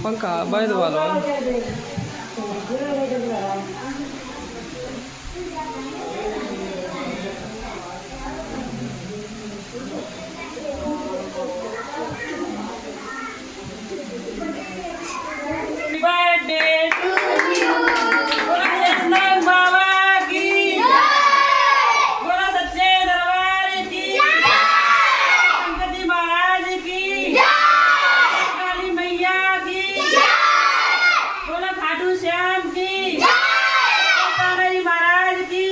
पंखा बैद वाला birthday to you Krishna बाबा की बोला सच्चे दरबार की गणपति महाराज की काली मैया की बोला खाटू श्याम की काली महाराज की